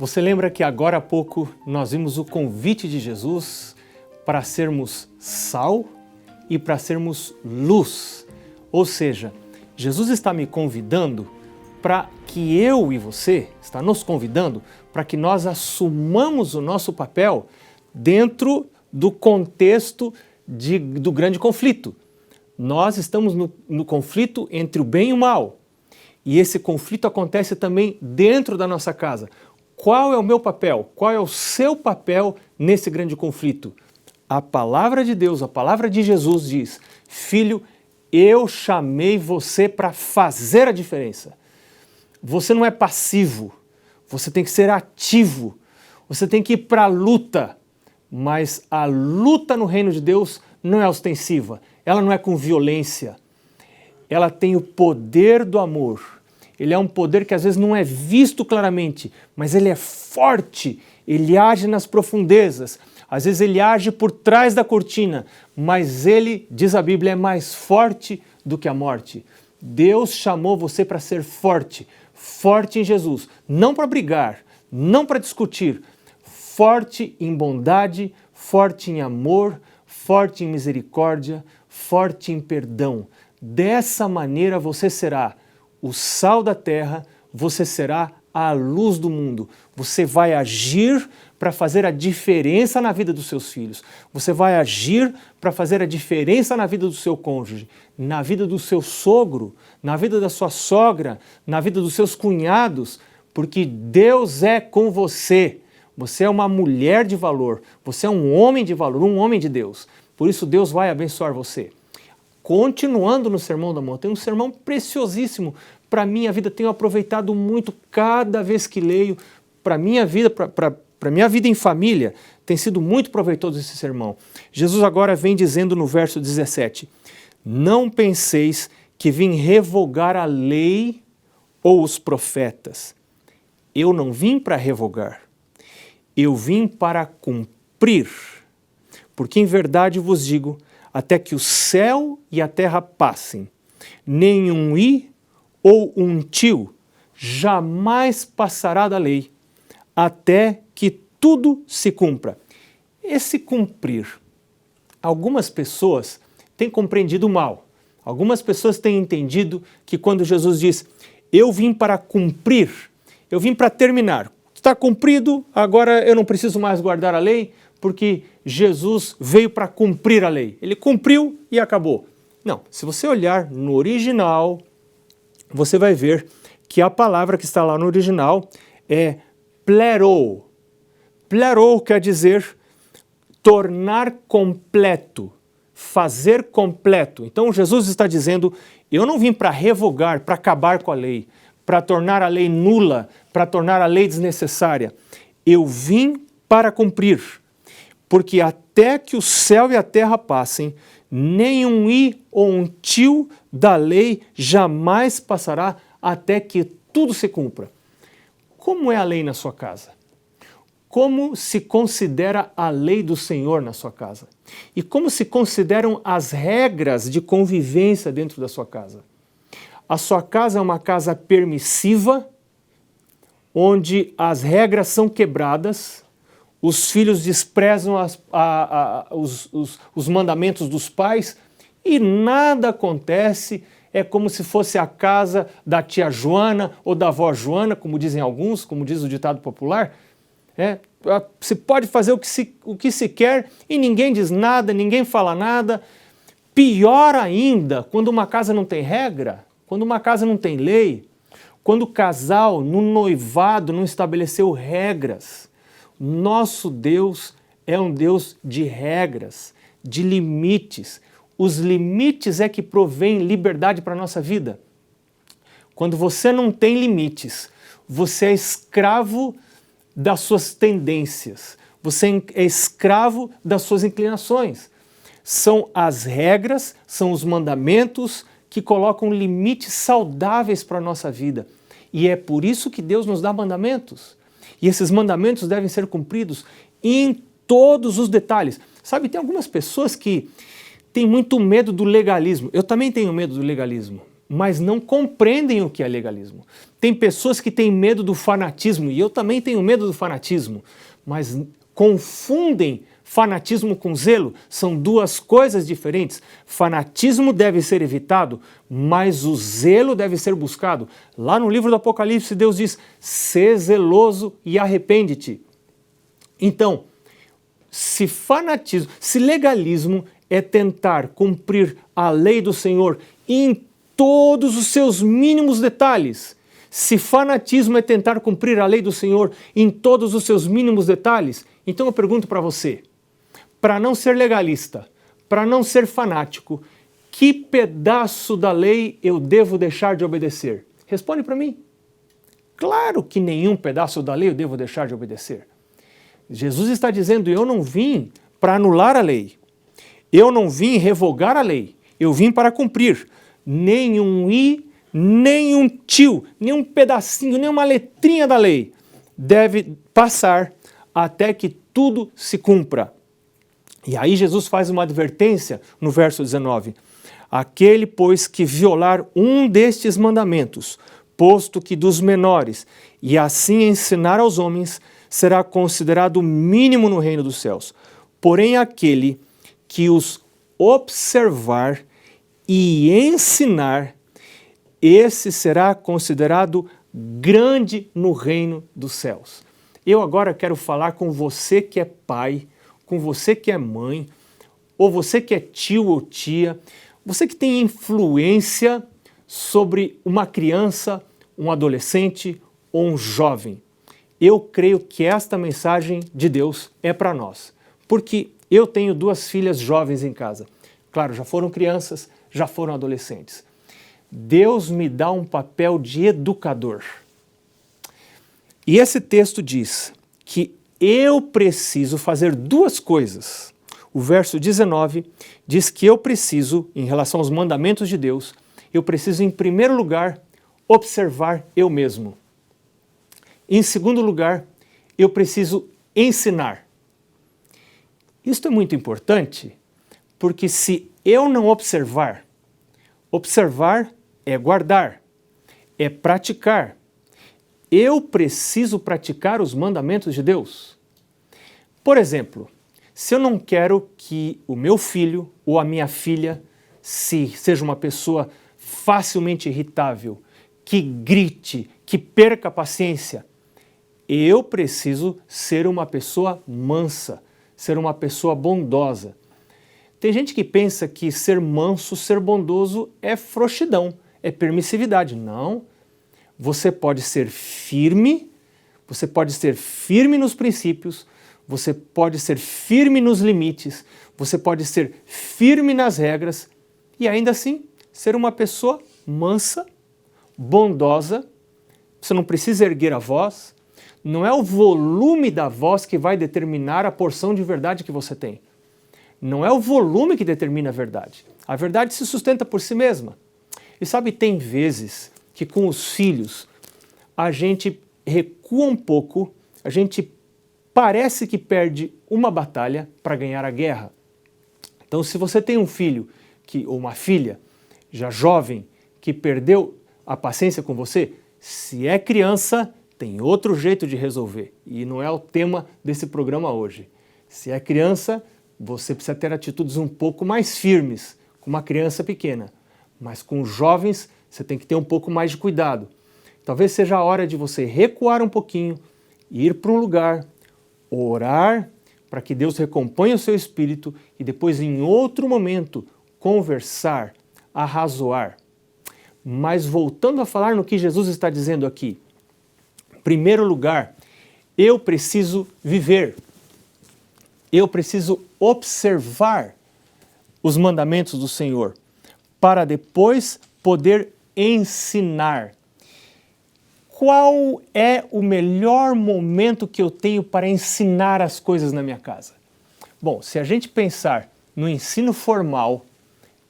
Você lembra que agora há pouco nós vimos o convite de Jesus para sermos sal e para sermos luz? Ou seja, Jesus está me convidando para que eu e você, está nos convidando para que nós assumamos o nosso papel dentro do contexto do grande conflito. Nós estamos no conflito entre o bem e o mal. E esse conflito acontece também dentro da nossa casa. Qual é o meu papel? Qual é o seu papel nesse grande conflito? A palavra de Deus, a palavra de Jesus diz: filho, eu chamei você para fazer a diferença. Você não é passivo, você tem que ser ativo, você tem que ir para a luta. Mas a luta no reino de Deus não é ostensiva, ela não é com violência. Ela tem o poder do amor. Ele é um poder que às vezes não é visto claramente, mas ele é forte, ele age nas profundezas. Às vezes ele age por trás da cortina, mas ele, diz a Bíblia, é mais forte do que a morte. Deus chamou você para ser forte, forte em Jesus, não para brigar, não para discutir, forte em bondade, forte em amor, forte em misericórdia, forte em perdão. Dessa maneira você será o sal da terra, você será a luz do mundo. Você vai agir para fazer a diferença na vida dos seus filhos. Você vai agir para fazer a diferença na vida do seu cônjuge, na vida do seu sogro, na vida da sua sogra, na vida dos seus cunhados, porque Deus é com você. Você é uma mulher de valor, você é um homem de valor, um homem de Deus. Por isso Deus vai abençoar você. Continuando no Sermão da Montanha, um sermão preciosíssimo. Para minha vida, tenho aproveitado muito cada vez que leio. Para minha vida, para minha vida em família, tem sido muito proveitoso esse sermão. Jesus agora vem dizendo no verso 17: não penseis que vim revogar a lei ou os profetas. Eu não vim para revogar, eu vim para cumprir. Porque em verdade vos digo, até que o céu e a terra passem, nenhum i ou um tio jamais passará da lei, até que tudo se cumpra. Esse cumprir, algumas pessoas têm compreendido mal. Algumas pessoas têm entendido que quando Jesus diz, eu vim para cumprir, eu vim para terminar. Está cumprido, agora eu não preciso mais guardar a lei, porque Jesus veio para cumprir a lei. Ele cumpriu e acabou. Não, se você olhar no original, você vai ver que a palavra que está lá no original é plero. Plero quer dizer tornar completo, fazer completo. Então Jesus está dizendo, eu não vim para revogar, para acabar com a lei, para tornar a lei nula, para tornar a lei desnecessária. Eu vim para cumprir. Porque até que o céu e a terra passem, nenhum i ou um tio da lei jamais passará até que tudo se cumpra. Como é a lei na sua casa? Como se considera a lei do Senhor na sua casa? E como se consideram as regras de convivência dentro da sua casa? A sua casa é uma casa permissiva, onde as regras são quebradas, os filhos desprezam os mandamentos dos pais e nada acontece, é como se fosse a casa da tia Joana ou da avó Joana, como dizem alguns, como diz o ditado popular. Se pode fazer o que se quer e ninguém diz nada, ninguém fala nada. Pior ainda, quando uma casa não tem regra, quando uma casa não tem lei, quando o casal no noivado não estabeleceu regras. Nosso Deus é um Deus de regras, de limites. Os limites é que provém liberdade para a nossa vida. Quando você não tem limites, você é escravo das suas tendências, você é escravo das suas inclinações. São as regras, são os mandamentos que colocam limites saudáveis para a nossa vida. E é por isso que Deus nos dá mandamentos. E esses mandamentos devem ser cumpridos em todos os detalhes. Sabe, tem algumas pessoas que têm muito medo do legalismo. Eu também tenho medo do legalismo. mas não compreendem o que é legalismo. Tem pessoas que têm medo do fanatismo, e eu também tenho medo do fanatismo, mas confundem fanatismo com zelo, são duas coisas diferentes. Fanatismo deve ser evitado, mas o zelo deve ser buscado. Lá no livro do Apocalipse, Deus diz: sê zeloso e arrepende-te. Então, se legalismo é tentar cumprir a lei do Senhor em todos os seus mínimos detalhes, se fanatismo é tentar cumprir a lei do Senhor em todos os seus mínimos detalhes, então eu pergunto para você, para não ser legalista, para não ser fanático, que pedaço da lei eu devo deixar de obedecer? Responde para mim. Claro que nenhum pedaço da lei eu devo deixar de obedecer. Jesus está dizendo: eu não vim para anular a lei, eu não vim revogar a lei, eu vim para cumprir. Nenhum i, nenhum tio, nenhum pedacinho, nenhuma letrinha da lei deve passar até que tudo se cumpra. E aí Jesus faz uma advertência no verso 19. Aquele, pois, que violar um destes mandamentos, posto que dos menores, e assim ensinar aos homens, será considerado mínimo no reino dos céus. Porém, aquele que os observar e ensinar, esse será considerado grande no reino dos céus. Eu agora quero falar com você que é pai, com você que é mãe, ou você que é tio ou tia, você que tem influência sobre uma criança, um adolescente ou um jovem. Eu creio que esta mensagem de Deus é para nós, porque eu tenho 2 filhas jovens em casa. Claro, já foram crianças, já foram adolescentes. Deus me dá um papel de educador. E esse texto diz que eu preciso fazer 2 coisas. O verso 19 diz que eu preciso, em relação aos mandamentos de Deus, eu preciso, em primeiro lugar, observar eu mesmo. Em segundo lugar, eu preciso ensinar. Isto é muito importante, porque se eu não observar, observar é guardar, é praticar. Eu preciso praticar os mandamentos de Deus. Por exemplo, se eu não quero que o meu filho ou a minha filha seja uma pessoa facilmente irritável, que grite, que perca a paciência, eu preciso ser uma pessoa mansa, ser uma pessoa bondosa. Tem gente que pensa que ser manso, ser bondoso é frouxidão, é permissividade. Não. Você pode ser firme nos princípios, você pode ser firme nos limites, você pode ser firme nas regras e ainda assim ser uma pessoa mansa, bondosa. Você não precisa erguer a voz, não é o volume da voz que vai determinar a porção de verdade que você tem. Não é o volume que determina a verdade. A verdade se sustenta por si mesma. E sabe, tem vezes que com os filhos a gente recua um pouco, a gente parece que perde uma batalha para ganhar a guerra. Então, se você tem um filho ou uma filha já jovem que perdeu a paciência com você, se é criança, tem outro jeito de resolver. E não é o tema desse programa hoje. Se é criança, você precisa ter atitudes um pouco mais firmes com uma criança pequena. Mas com jovens, você tem que ter um pouco mais de cuidado. Talvez seja a hora de você recuar um pouquinho, ir para um lugar, orar para que Deus recomponha o seu espírito e depois, em outro momento, conversar, arrazoar. Mas voltando a falar no que Jesus está dizendo aqui, em primeiro lugar, eu preciso viver, eu preciso observar os mandamentos do Senhor, para depois poder ensinar. Qual é o melhor momento que eu tenho para ensinar as coisas na minha casa? Bom, se a gente pensar no ensino formal,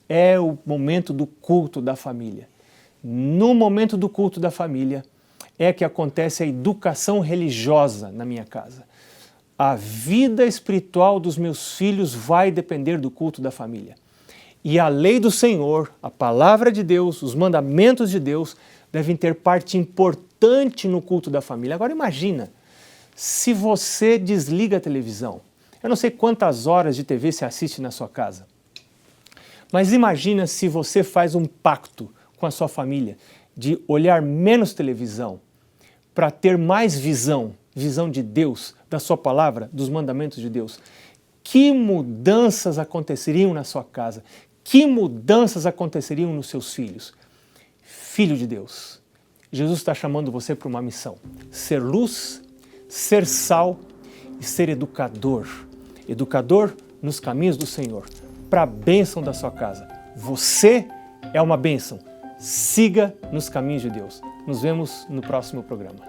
é o momento do culto da família. No momento do culto da família é que acontece a educação religiosa na minha casa. A vida espiritual dos meus filhos vai depender do culto da família. E a lei do Senhor, a palavra de Deus, os mandamentos de Deus devem ter parte importante no culto da família. Agora imagina, se você desliga a televisão, eu não sei quantas horas de TV você assiste na sua casa, mas imagina se você faz um pacto com a sua família de olhar menos televisão para ter mais visão de Deus, da sua palavra, dos mandamentos de Deus. Que mudanças aconteceriam na sua casa? Que mudanças aconteceriam nos seus filhos? Filho de Deus, Jesus está chamando você para uma missão. Ser luz, ser sal e ser educador. Educador nos caminhos do Senhor, para a bênção da sua casa. Você é uma bênção. Siga nos caminhos de Deus. Nos vemos no próximo programa.